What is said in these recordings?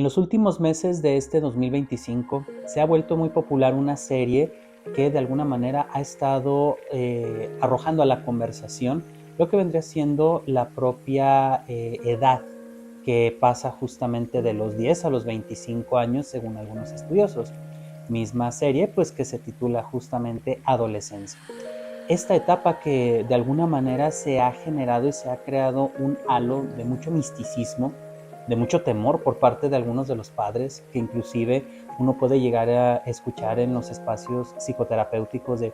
En los últimos meses de este 2025 se ha vuelto muy popular una serie que de alguna manera ha estado arrojando a la conversación lo que vendría siendo la propia edad que pasa justamente de los 10 a los 25 años según algunos estudiosos. Misma serie pues que se titula justamente Adolescencia. Esta etapa que de alguna manera se ha generado y se ha creado un halo de mucho misticismo, de mucho temor por parte de algunos de los padres, que inclusive uno puede llegar a escuchar en los espacios psicoterapéuticos de,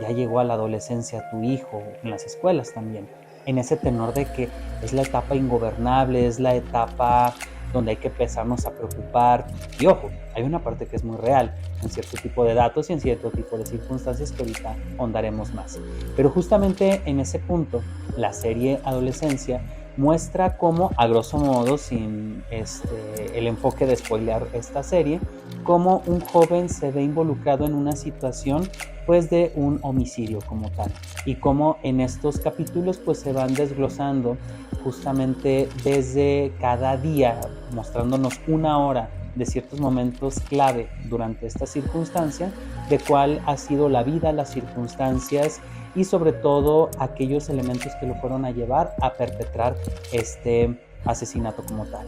ya llegó a la adolescencia tu hijo, en las escuelas también, en ese tenor de que es la etapa ingobernable, es la etapa donde hay que empezarnos a preocupar. Y ojo, hay una parte que es muy real en cierto tipo de datos y en cierto tipo de circunstancias que ahorita ahondaremos más. Pero justamente en ese punto, la serie Adolescencia muestra cómo, a grosso modo, sin el enfoque de spoilear esta serie, cómo un joven se ve involucrado en una situación pues de un homicidio como tal, y cómo en estos capítulos pues se van desglosando justamente desde cada día, mostrándonos una hora de ciertos momentos clave durante esta circunstancia, de cuál ha sido la vida, las circunstancias y sobre todo aquellos elementos que lo fueron a llevar a perpetrar este asesinato como tal.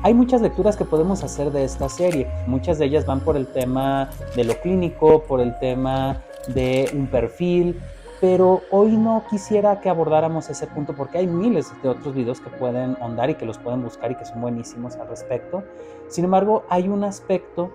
Hay muchas lecturas que podemos hacer de esta serie, muchas de ellas van por el tema de lo clínico, por el tema de un perfil, pero hoy no quisiera que abordáramos ese punto porque hay miles de otros videos que pueden ahondar y que los pueden buscar y que son buenísimos al respecto. Sin embargo, hay un aspecto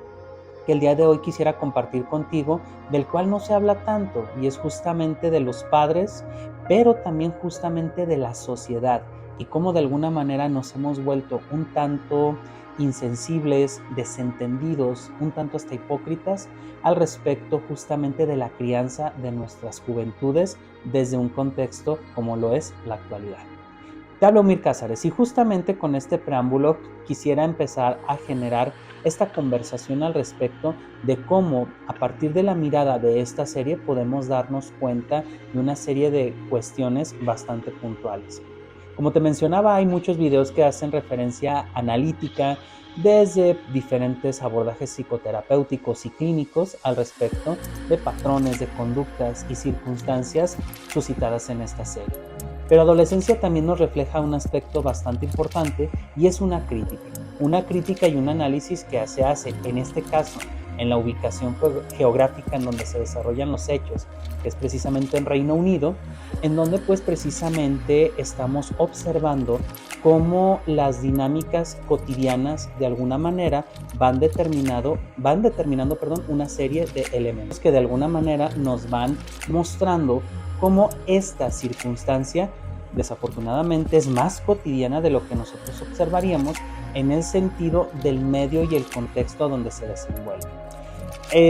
que el día de hoy quisiera compartir contigo, del cual no se habla tanto, y es justamente de los padres, pero también justamente de la sociedad, y cómo de alguna manera nos hemos vuelto un tanto insensibles, desentendidos, un tanto hasta hipócritas al respecto justamente de la crianza de nuestras juventudes desde un contexto como lo es la actualidad. Te hablo Mir Cázares y justamente con este preámbulo quisiera empezar a generar esta conversación al respecto de cómo a partir de la mirada de esta serie podemos darnos cuenta de una serie de cuestiones bastante puntuales. Como te mencionaba, hay muchos videos que hacen referencia analítica desde diferentes abordajes psicoterapéuticos y clínicos al respecto de patrones, de conductas y circunstancias suscitadas en esta serie. Pero Adolescencia también nos refleja un aspecto bastante importante y es una crítica y un análisis que se hace en este caso en la ubicación geográfica en donde se desarrollan los hechos, que es precisamente en Reino Unido, en donde pues precisamente estamos observando cómo las dinámicas cotidianas de alguna manera van determinando una serie de elementos que de alguna manera nos van mostrando cómo esta circunstancia desafortunadamente es más cotidiana de lo que nosotros observaríamos en el sentido del medio y el contexto donde se desenvuelve.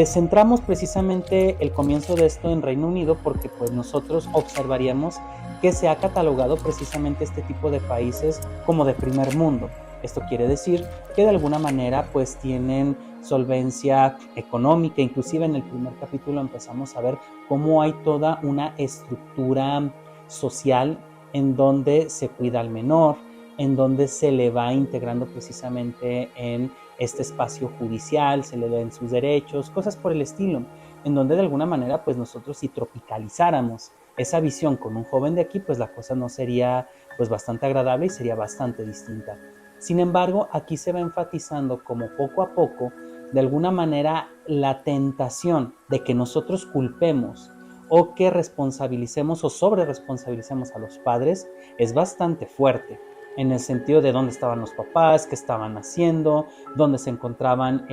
Centramos precisamente el comienzo de esto en Reino Unido porque pues nosotros observaríamos que se ha catalogado precisamente este tipo de países como de primer mundo. Esto quiere decir que de alguna manera pues tienen solvencia económica, inclusive en el primer capítulo empezamos a ver cómo hay toda una estructura social en donde se cuida al menor, en donde se le va integrando precisamente en este espacio judicial, se le den sus derechos, cosas por el estilo, en donde de alguna manera pues nosotros si tropicalizáramos esa visión con un joven de aquí, pues la cosa no sería pues bastante agradable y sería bastante distinta. Sin embargo, aquí se va enfatizando como poco a poco, de alguna manera, la tentación de que nosotros culpemos o que responsabilicemos o sobre responsabilicemos a los padres es bastante fuerte, en el sentido de dónde estaban los papás, qué estaban haciendo, dónde se encontraban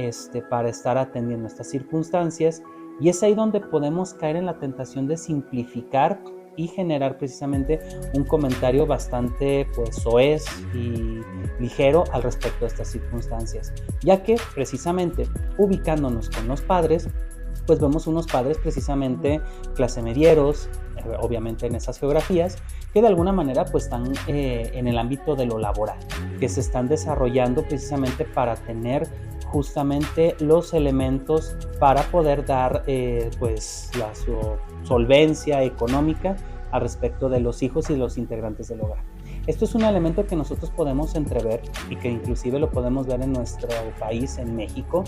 para estar atendiendo estas circunstancias, y es ahí donde podemos caer en la tentación de simplificar y generar precisamente un comentario bastante pues soez y ligero al respecto de estas circunstancias, ya que precisamente ubicándonos con los padres, pues vemos unos padres precisamente clase medieros, obviamente en esas geografías, que de alguna manera pues están en el ámbito de lo laboral, que se están desarrollando precisamente para tener justamente los elementos para poder dar pues la solvencia económica al respecto de los hijos y los integrantes del hogar. Esto es un elemento que nosotros podemos entrever y que inclusive lo podemos ver en nuestro país, en México,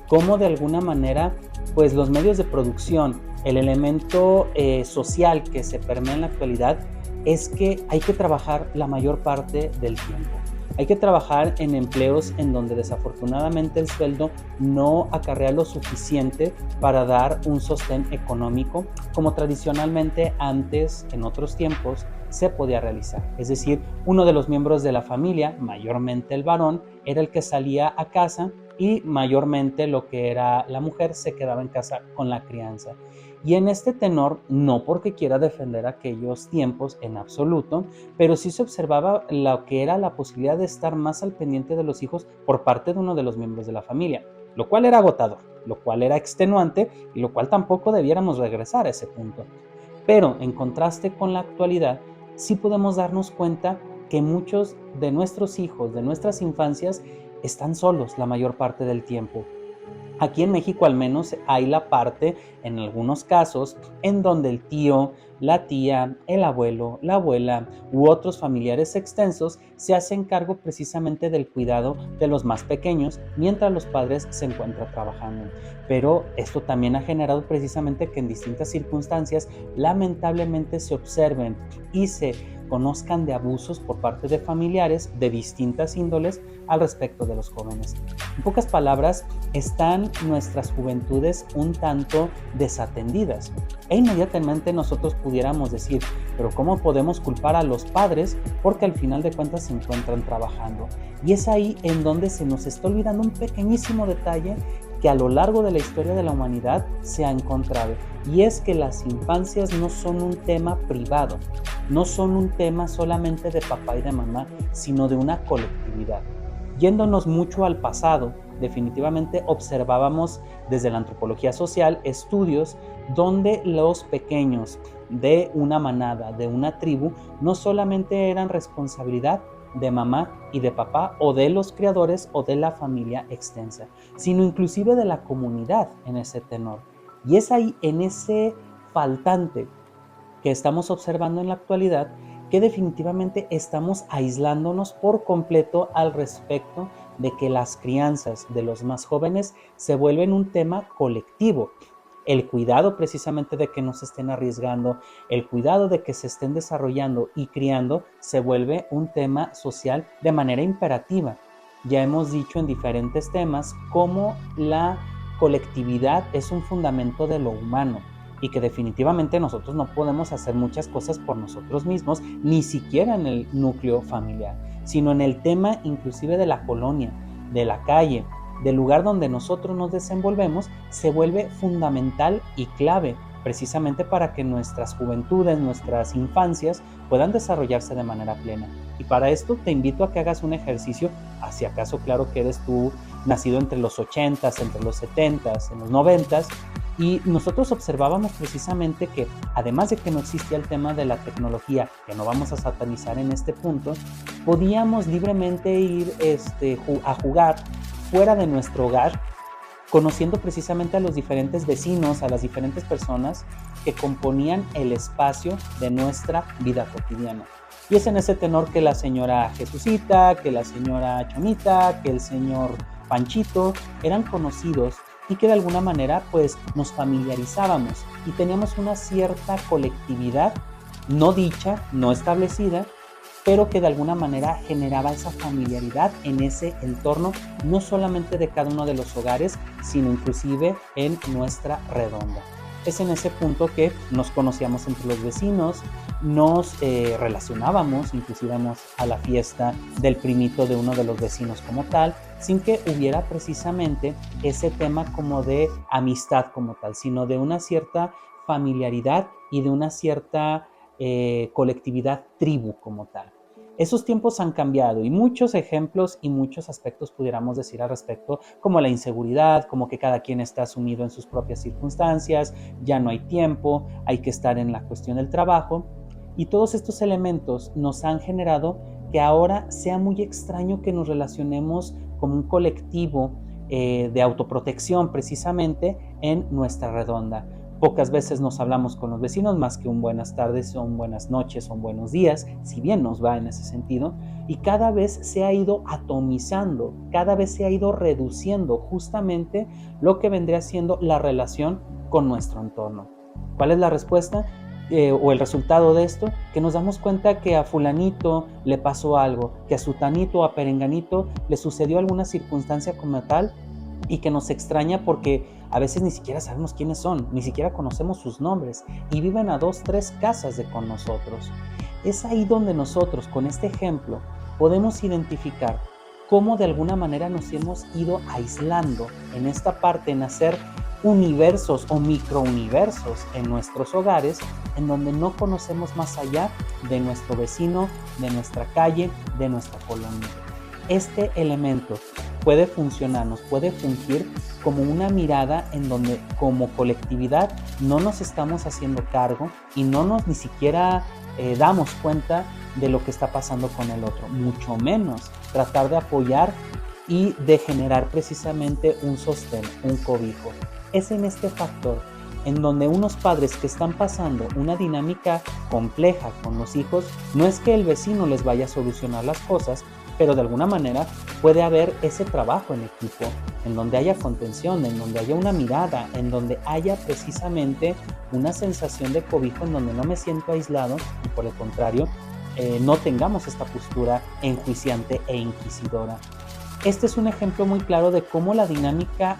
cómo de alguna manera pues los medios de producción, el elemento social que se permea en la actualidad es que hay que trabajar la mayor parte del tiempo. Hay que trabajar en empleos en donde desafortunadamente el sueldo no acarrea lo suficiente para dar un sostén económico como tradicionalmente antes, en otros tiempos, se podía realizar. Es decir, uno de los miembros de la familia, mayormente el varón, era el que salía a casa y mayormente lo que era la mujer se quedaba en casa con la crianza. Y en este tenor, no porque quiera defender aquellos tiempos en absoluto, pero sí se observaba lo que era la posibilidad de estar más al pendiente de los hijos por parte de uno de los miembros de la familia, lo cual era agotador, lo cual era extenuante y lo cual tampoco debiéramos regresar a ese punto. Pero en contraste con la actualidad, sí podemos darnos cuenta que muchos de nuestros hijos, de nuestras infancias, están solos la mayor parte del tiempo. Aquí en México al menos hay la parte, en algunos casos, en donde el tío, la tía, el abuelo, la abuela u otros familiares extensos se hacen cargo precisamente del cuidado de los más pequeños mientras los padres se encuentran trabajando. Pero esto también ha generado precisamente que en distintas circunstancias lamentablemente se observen y se conozcan de abusos por parte de familiares de distintas índoles al respecto de los jóvenes. En pocas palabras, están nuestras juventudes un tanto desatendidas. E inmediatamente nosotros pudiéramos decir, pero ¿cómo podemos culpar a los padres? Porque al final de cuentas se encuentran trabajando. Y es ahí en donde se nos está olvidando un pequeñísimo detalle que a lo largo de la historia de la humanidad se ha encontrado. Y es que las infancias no son un tema privado, no son un tema solamente de papá y de mamá, sino de una colectividad. Yéndonos mucho al pasado, definitivamente observábamos desde la antropología social estudios donde los pequeños de una manada, de una tribu, no solamente eran responsabilidad de mamá y de papá o de los criadores o de la familia extensa, sino inclusive de la comunidad en ese tenor. Y es ahí, en ese faltante que estamos observando en la actualidad, que definitivamente estamos aislándonos por completo al respecto de que las crianzas de los más jóvenes se vuelven un tema colectivo. El cuidado precisamente de que no se estén arriesgando, el cuidado de que se estén desarrollando y criando se vuelve un tema social de manera imperativa. Ya hemos dicho en diferentes temas cómo la colectividad es un fundamento de lo humano y que definitivamente nosotros no podemos hacer muchas cosas por nosotros mismos, ni siquiera en el núcleo familiar, sino en el tema inclusive de la colonia, de la calle, del lugar donde nosotros nos desenvolvemos, se vuelve fundamental y clave precisamente para que nuestras juventudes, nuestras infancias puedan desarrollarse de manera plena. Y para esto te invito a que hagas un ejercicio, si acaso claro que eres tú nacido entre los 80s, entre los 70s, en los 90s, y nosotros observábamos precisamente que, además de que no existía el tema de la tecnología, que no vamos a satanizar en este punto, podíamos libremente ir a jugar fuera de nuestro hogar, conociendo precisamente a los diferentes vecinos, a las diferentes personas que componían el espacio de nuestra vida cotidiana. Y es en ese tenor que la señora Jesucita, que la señora Chonita, que el señor Panchito eran conocidos y que de alguna manera pues nos familiarizábamos y teníamos una cierta colectividad no dicha, no establecida, pero que de alguna manera generaba esa familiaridad en ese entorno, no solamente de cada uno de los hogares, sino inclusive en nuestra redonda. Es en ese punto que nos conocíamos entre los vecinos, nos relacionábamos, inclusive íbamos a la fiesta del primito de uno de los vecinos como tal, sin que hubiera precisamente ese tema como de amistad como tal, sino de una cierta familiaridad y de una cierta colectividad tribu como tal. Esos tiempos han cambiado y muchos ejemplos y muchos aspectos pudiéramos decir al respecto, como la inseguridad, como que cada quien está sumido en sus propias circunstancias, ya no hay tiempo, hay que estar en la cuestión del trabajo, y todos estos elementos nos han generado que ahora sea muy extraño que nos relacionemos como un colectivo de autoprotección precisamente en nuestra redonda. Pocas veces nos hablamos con los vecinos, más que un buenas tardes, o un buenas noches, o un buenos días, si bien nos va en ese sentido, y cada vez se ha ido atomizando, cada vez se ha ido reduciendo justamente lo que vendría siendo la relación con nuestro entorno. ¿Cuál es la respuesta? O el resultado de esto, que nos damos cuenta que a fulanito le pasó algo, que a sutanito o a perenganito le sucedió alguna circunstancia como tal, y que nos extraña porque a veces ni siquiera sabemos quiénes son, ni siquiera conocemos sus nombres y viven a 2, 3 casas de con nosotros. Es ahí donde nosotros, con este ejemplo, podemos identificar cómo de alguna manera nos hemos ido aislando en esta parte, en hacer universos o microuniversos en nuestros hogares, en donde no conocemos más allá de nuestro vecino, de nuestra calle, de nuestra colonia. Este elemento puede funcionar, nos puede fungir como una mirada en donde como colectividad no nos estamos haciendo cargo y no nos ni siquiera damos cuenta de lo que está pasando con el otro, mucho menos tratar de apoyar y de generar precisamente un sostén, un cobijo. Es en este factor en donde unos padres que están pasando una dinámica compleja con los hijos, no es que el vecino les vaya a solucionar las cosas, pero de alguna manera puede haber ese trabajo en equipo, en donde haya contención, en donde haya una mirada, en donde haya precisamente una sensación de cobijo, en donde no me siento aislado y por el contrario, no tengamos esta postura enjuiciante e inquisidora. Este es un ejemplo muy claro de cómo la dinámica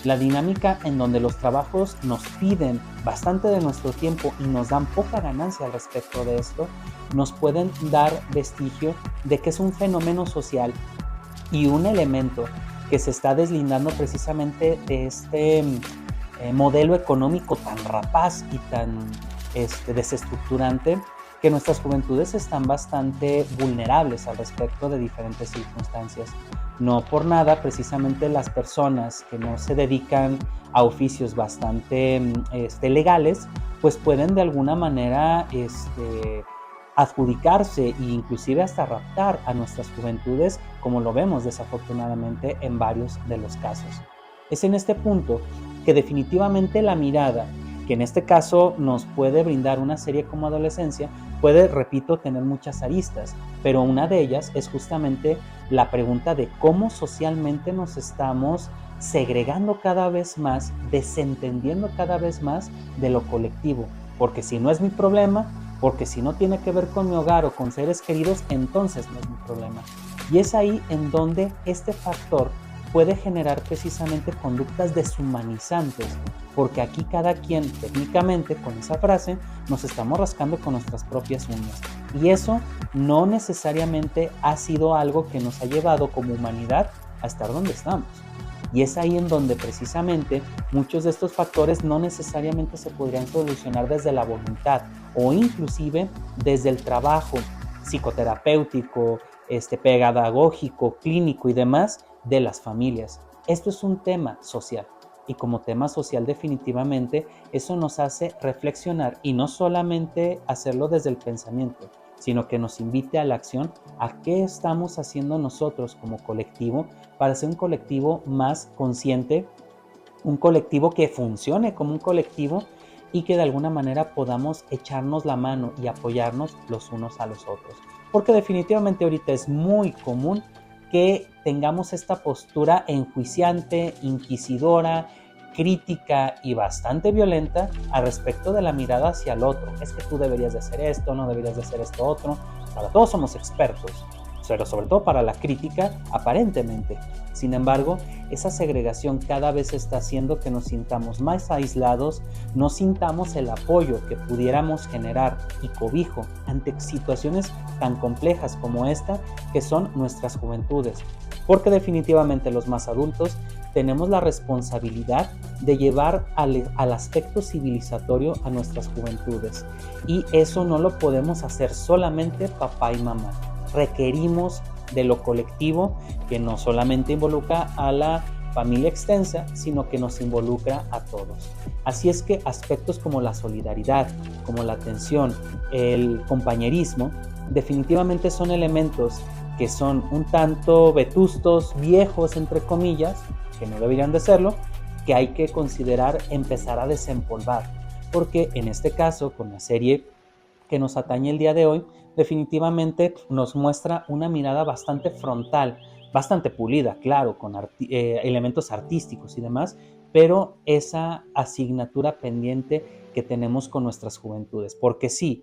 la dinámica en donde los trabajos nos piden bastante de nuestro tiempo y nos dan poca ganancia al respecto de esto, nos pueden dar vestigio de que es un fenómeno social y un elemento que se está deslindando precisamente de este modelo económico tan rapaz y tan desestructurante, que nuestras juventudes están bastante vulnerables al respecto de diferentes circunstancias. No por nada, precisamente las personas que no se dedican a oficios bastante legales, pues pueden de alguna manera adjudicarse e inclusive hasta raptar a nuestras juventudes, como lo vemos desafortunadamente en varios de los casos. Es en este punto que definitivamente la mirada, que en este caso nos puede brindar una serie como adolescencia, puede, repito, tener muchas aristas, pero una de ellas es justamente la pregunta de cómo socialmente nos estamos segregando cada vez más, desentendiendo cada vez más de lo colectivo, porque si no es mi problema, porque si no tiene que ver con mi hogar o con seres queridos, entonces no es mi problema. Y es ahí en donde este factor puede generar precisamente conductas deshumanizantes, porque aquí cada quien técnicamente con esa frase nos estamos rascando con nuestras propias uñas, y eso no necesariamente ha sido algo que nos ha llevado como humanidad a estar donde estamos. Y es ahí en donde precisamente muchos de estos factores no necesariamente se podrían solucionar desde la voluntad o inclusive desde el trabajo psicoterapéutico, pedagógico, clínico y demás de las familias. Esto es un tema social y como tema social definitivamente eso nos hace reflexionar y no solamente hacerlo desde el pensamiento, sino que nos invite a la acción, a qué estamos haciendo nosotros como colectivo para ser un colectivo más consciente, un colectivo que funcione como un colectivo y que de alguna manera podamos echarnos la mano y apoyarnos los unos a los otros. Porque definitivamente ahorita es muy común que tengamos esta postura enjuiciante, inquisidora, crítica y bastante violenta al respecto de la mirada hacia el otro. Es que tú deberías de hacer esto, no deberías de hacer esto otro. Para todos somos expertos, pero sobre todo para la crítica, aparentemente. Sin embargo, esa segregación cada vez está haciendo que nos sintamos más aislados, no sintamos el apoyo que pudiéramos generar y cobijo ante situaciones tan complejas como esta, que son nuestras juventudes. Porque definitivamente los más adultos tenemos la responsabilidad de llevar al aspecto civilizatorio a nuestras juventudes. Y eso no lo podemos hacer solamente papá y mamá. Requerimos de lo colectivo, que no solamente involucra a la familia extensa, sino que nos involucra a todos. Así es que aspectos como la solidaridad, como la atención, el compañerismo, definitivamente son elementos que son un tanto vetustos, viejos, entre comillas, que no deberían de serlo, que hay que considerar empezar a desempolvar, porque en este caso, con la serie que nos atañe el día de hoy, definitivamente nos muestra una mirada bastante frontal, bastante pulida, claro, con elementos artísticos y demás, pero esa asignatura pendiente que tenemos con nuestras juventudes, porque sí,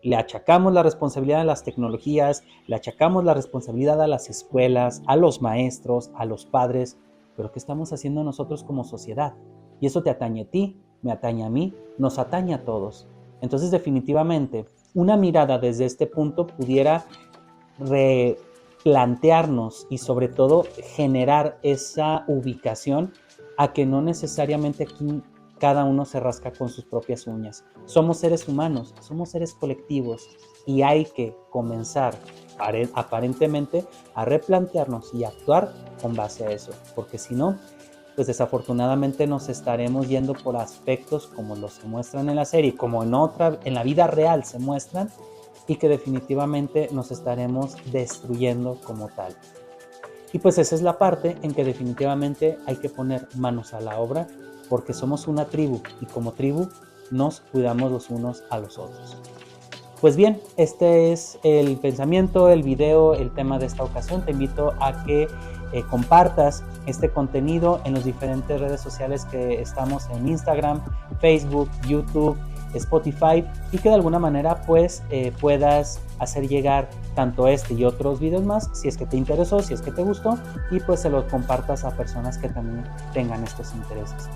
le achacamos la responsabilidad a las tecnologías, le achacamos la responsabilidad a las escuelas, a los maestros, a los padres, pero ¿qué estamos haciendo nosotros como sociedad? Y eso te atañe a ti, me atañe a mí, nos atañe a todos. Entonces, definitivamente, una mirada desde este punto pudiera replantearnos y sobre todo generar esa ubicación a que no necesariamente aquí cada uno se rasca con sus propias uñas. Somos seres humanos, somos seres colectivos y hay que comenzar aparentemente a replantearnos y actuar con base a eso, porque si no, pues desafortunadamente nos estaremos yendo por aspectos como los se muestran en la serie, como en la vida real se muestran, y que definitivamente nos estaremos destruyendo como tal. Y pues esa es la parte en que definitivamente hay que poner manos a la obra, porque somos una tribu y como tribu nos cuidamos los unos a los otros. Pues bien, este es el pensamiento, el video, el tema de esta ocasión. Te invito a que compartas este contenido en las diferentes redes sociales que estamos en Instagram, Facebook, YouTube, Spotify, y que de alguna manera pues puedas hacer llegar tanto este y otros videos más, si es que te interesó, si es que te gustó, y pues se los compartas a personas que también tengan estos intereses.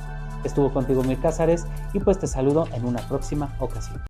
Estuvo contigo Mir Cázares y pues te saludo en una próxima ocasión.